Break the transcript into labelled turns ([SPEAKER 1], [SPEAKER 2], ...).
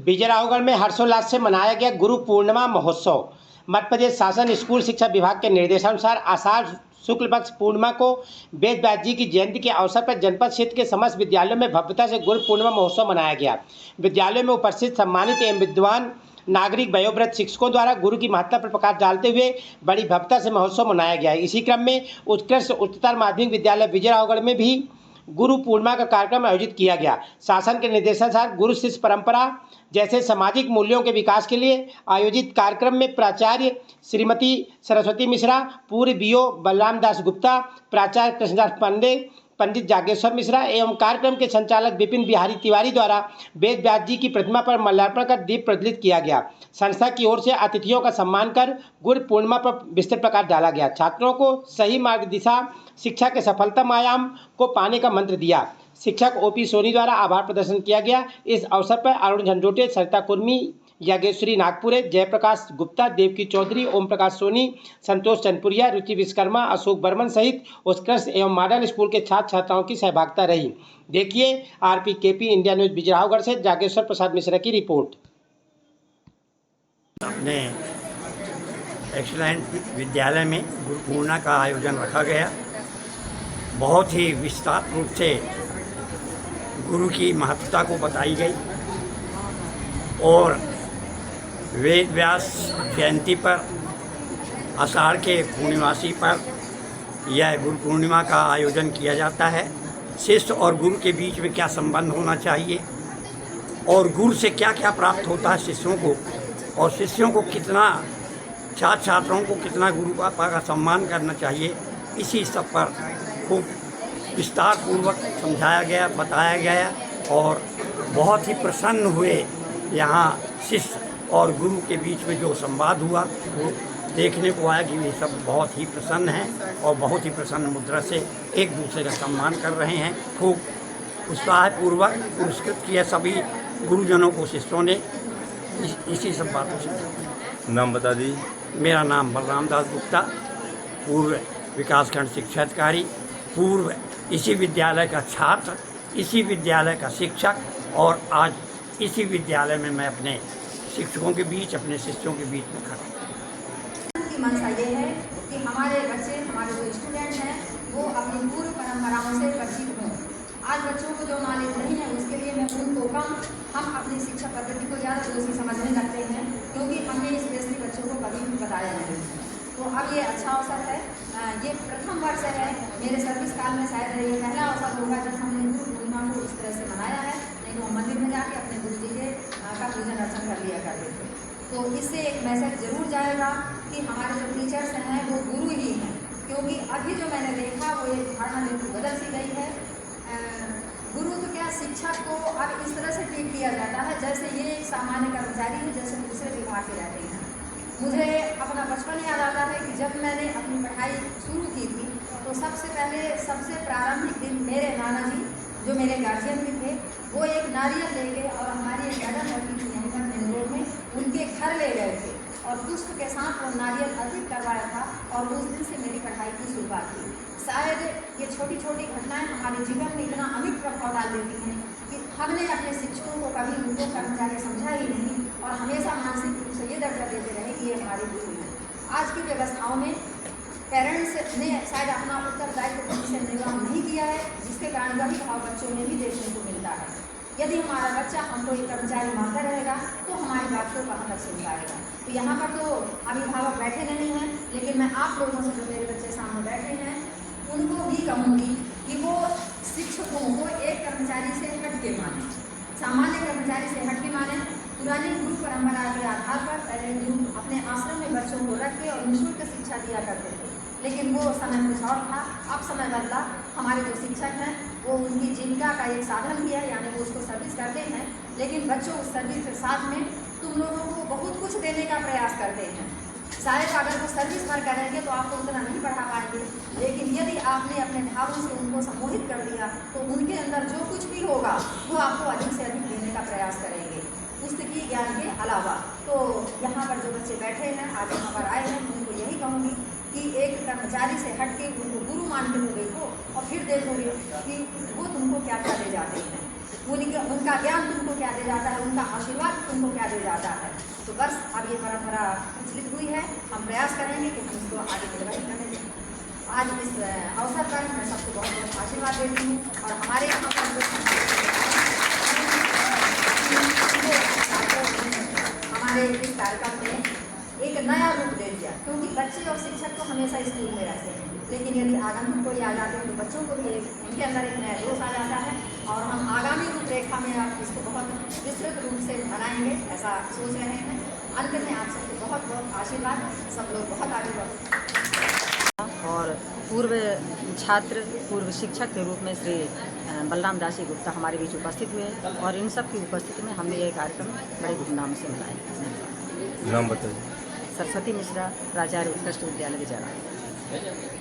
[SPEAKER 1] विजयराघवगढ़ में हर्षोल्लास से मनाया गया गुरु पूर्णिमा महोत्सव। मध्य प्रदेश शासन स्कूल शिक्षा विभाग के निर्देशानुसार आषाढ़ शुक्ल पक्ष पूर्णिमा को वेद व्यास जी की जयंती के अवसर पर जनपद क्षेत्र के समस्त विद्यालयों में भव्यता से गुरु पूर्णिमा महोत्सव मनाया गया। विद्यालयों में उपस्थित सम्मानित एवं विद्वान नागरिक वयोवृद्ध शिक्षकों द्वारा गुरु की महत्ता पर प्रकाश डालते हुए बड़ी भव्यता से महोत्सव मनाया गया। इसी क्रम में उत्कृष्ट उच्चतर माध्यमिक विद्यालय विजयराघवगढ़ में भी गुरु पूर्णिमा का कार्यक्रम आयोजित किया गया। शासन के निर्देशानुसार गुरु शिष्य परंपरा जैसे सामाजिक मूल्यों के विकास के लिए आयोजित कार्यक्रम में प्राचार्य श्रीमती सरस्वती मिश्रा, पूर्व बीओ बलराम दास गुप्ता, प्राचार्य कृष्णदास पांडे, पंडित जागेश्वर मिश्रा एवं कार्यक्रम के संचालक विपिन बिहारी तिवारी द्वारा वेद व्यास जी की प्रतिमा पर माल्यार्पण कर दीप प्रज्वलित किया गया। संस्था की ओर से अतिथियों का सम्मान कर गुरु पूर्णिमा पर विस्तृत प्रकाश डाला गया। छात्रों को सही मार्ग दिशा शिक्षा के सफलतम आयाम को पाने का मंत्र दिया। शिक्षक ओपी सोनी द्वारा आभार प्रदर्शन किया गया। इस अवसर पर अरुण झंडोटे, सरिता कुर्मी, यागेश्वरी नागपुरे, जयप्रकाश गुप्ता, देवकी चौधरी, ओम प्रकाश सोनी, संतोष चंदपुरिया, रुचि विश्वकर्मा, अशोक बर्मन सहित उत्कृष्ट एवं मॉडर्न स्कूल के छात्र छात्राओं की सहभागिता रही। देखिए RPKP इंडिया न्यूज विजयराघवगढ़ से जागेश्वर प्रसाद मिश्रा की रिपोर्ट।
[SPEAKER 2] अपने एक्सीलेंट विद्यालय में गुरु पूर्णिमा का आयोजन रखा गया। बहुत ही विस्तार रूप से गुरु की महत्ता को बताई गई और वेद व्यास जयंती पर आषाढ़ के पूर्णिमासी पर यह गुरु पूर्णिमा का आयोजन किया जाता है। शिष्य और गुरु के बीच में क्या संबंध होना चाहिए और गुरु से क्या क्या प्राप्त होता है शिष्यों को, और शिष्यों को कितना, छात्र छात्राओं को कितना गुरु पापा का सम्मान करना चाहिए, इसी सब पर खूब विस्तार पूर्वक समझाया गया, बताया गया और बहुत ही प्रसन्न हुए। यहाँ शिष्य और गुरु के बीच में जो संवाद हुआ वो देखने को आया कि वे सब बहुत ही प्रसन्न हैं और बहुत ही प्रसन्न मुद्रा से एक दूसरे का सम्मान कर रहे हैं। खूब उत्साहपूर्वक पुरस्कृत किया सभी गुरुजनों को शिष्यों ने। इसी सब बातों से
[SPEAKER 3] नाम बता दीजिए।
[SPEAKER 2] मेरा नाम बलराम दास गुप्ता, पूर्व विकासखंड शिक्षा अधिकारी, पूर्व इसी विद्यालय का छात्र, इसी विद्यालय का शिक्षक और आज इसी विद्यालय में मैं अपने शिक्षकों के बीच, अपने शिष्यों के बीच में खड़ा हूँ।
[SPEAKER 4] की मंशा ये है कि हमारे बच्चे, हमारे जो स्टूडेंट हैं वो अपनी पूर्व परंपराओं से परिचित हों। आज बच्चों को जो नॉलेज नहीं है उसके लिए मैं उनको कम, हम अपनी शिक्षा पद्धति को ज़्यादा दूसरी समझने लगते हैं क्योंकि हमने इस देश के बच्चों को कभी भी बताया नहीं। तो अब ये अच्छा अवसर है। ये प्रथम वर्ष है मेरे सर्विस काल में, शायद ये पहला अवसर होगा जब हमने गुरु पूर्णिमा को इस तरह से मनाया है। नहीं तो हम मंदिर में जाके अपने गुरु जी के का पूजन अर्चन कर लिया करते थे। तो इससे एक मैसेज जरूर जाएगा कि हमारे जो टीचर्स हैं वो गुरु ही हैं, क्योंकि अभी जो मैंने देखा वो एक धारणा बिल्कुल बदल सी गई है। गुरु तो क्या, शिक्षक को अब इस तरह से ट्रीट किया जाता है जैसे ये एक सामान्य कर्मचारी है, जैसे दूसरे विभाग के रहते हैं। मुझे अपना बचपन याद आता है कि जब मैंने अपनी पढ़ाई शुरू की थी तो सबसे पहले, सबसे प्रारंभिक दिन मेरे नाना जी जो मेरे गार्जियन भी थे, वो एक नारियल ले गए और हमारी एक मैडम रहती थी यहीं पर मेन रोड में, उनके घर ले गए थे और पुष्प के साथ वो नारियल अर्पित करवाया था और उस दिन से मेरी पढ़ाई की शुरुआत हुई। शायद ये छोटी छोटी घटनाएं हमारे जीवन में इतना अमिट प्रभाव डाल देती हैं कि हमने अपने शिक्षकों को कभी उनको कर्मचारी समझा ही नहीं और हमेशा मानसिक रूप से ये दर्जा देते रहे कि ये हमारे गुरु हैं। आज की व्यवस्थाओं में पेरेंट्स ने शायद अपना उत्तरदायित्व ठीक से निर्वाह नहीं किया है, जिसके कारण वही भाव बच्चों में भी देखने को मिलता है। यदि हमारा बच्चा हमको एक कर्मचारी मानता रहेगा तो हमारी बात को कहाँ तक सुन पाएगा। तो यहाँ पर तो अभिभावक बैठे नहीं हैं, लेकिन मैं आप लोगों से जो मेरे बच्चे सामने बैठे हैं उनको भी कहूँगी कि वो शिक्षकों को एक कर्मचारी से हट के माने, सामान्य कर्मचारी से हट के माने। पुरानी गुरु परंपरा के आधार पर पहले गुरु अपने आश्रम में बच्चों को रख के और निःशुल्क शिक्षा दिया करते थे, लेकिन वो समय कुछ और था। अब समय बदला, हमारे जो शिक्षक हैं वो उनकी जीविका का एक साधन भी है, यानी वो उसको सर्विस करते हैं, लेकिन बच्चों उस सर्विस के साथ में तुम लोगों को बहुत कुछ देने का प्रयास करते हैं। शायद अगर वो सर्विस भर करेंगे तो आपको उतना नहीं पढ़ा पाएंगे, लेकिन यदि आपने अपने भावों से उनको सम्मोहित कर दिया तो उनके अंदर जो कुछ भी होगा वो आपको अधिक से अधिक देने का प्रयास करेंगे पुस्तकीय ज्ञान के अलावा। तो यहाँ पर जो बच्चे बैठे हैं, आज यहाँ पर आए हैं, उनको यही कहूँगी कि एक कर्मचारी से हट के उनको गुरु मान के देखो और फिर देखोगे कि वो तुमको क्या क्या दे जाते हैं। उनका ज्ञान तुमको क्या दे जाता है, उनका आशीर्वाद तुमको क्या दे जाता है। तो बस अब ये परंपरा प्रचलित हुई है, हम प्रयास करेंगे कि हम इसको आगे निर्वाहित करने दें। आज इस अवसर पर मैं सबको बहुत बहुत आशीर्वाद देती हूँ और हमारे यहाँ पर हमारे इस कार्यक्रम ने एक नया रूप दे दिया, क्योंकि बच्चे और शिक्षक तो हमेशा स्कूल में रहते हैं, लेकिन यदि आगंतुक कोई आ जाते हैं तो बच्चों को भी उनके अंदर एक नया जोश आ जाता है और हम आगामी रूपरेखा में आप इसको बहुत विस्तृत रूप से बनाएंगे, ऐसा सोच रहे हैं। अंत में आप सबको बहुत बहुत आशीर्वाद, सब लोग बहुत आगे बढ़ो।
[SPEAKER 3] और पूर्व छात्र, पूर्व शिक्षक के रूप में श्री बलराम दास जी गुप्ता हमारे बीच उपस्थित हुए और इन सब की उपस्थिति में हमने यह कार्यक्रम बड़े धूमधाम से मनाया।
[SPEAKER 5] नाम बताइए।
[SPEAKER 3] सरस्वती मिश्रा, प्राचार्य उत्कृष्ट विद्यालय विजयवाड़ा।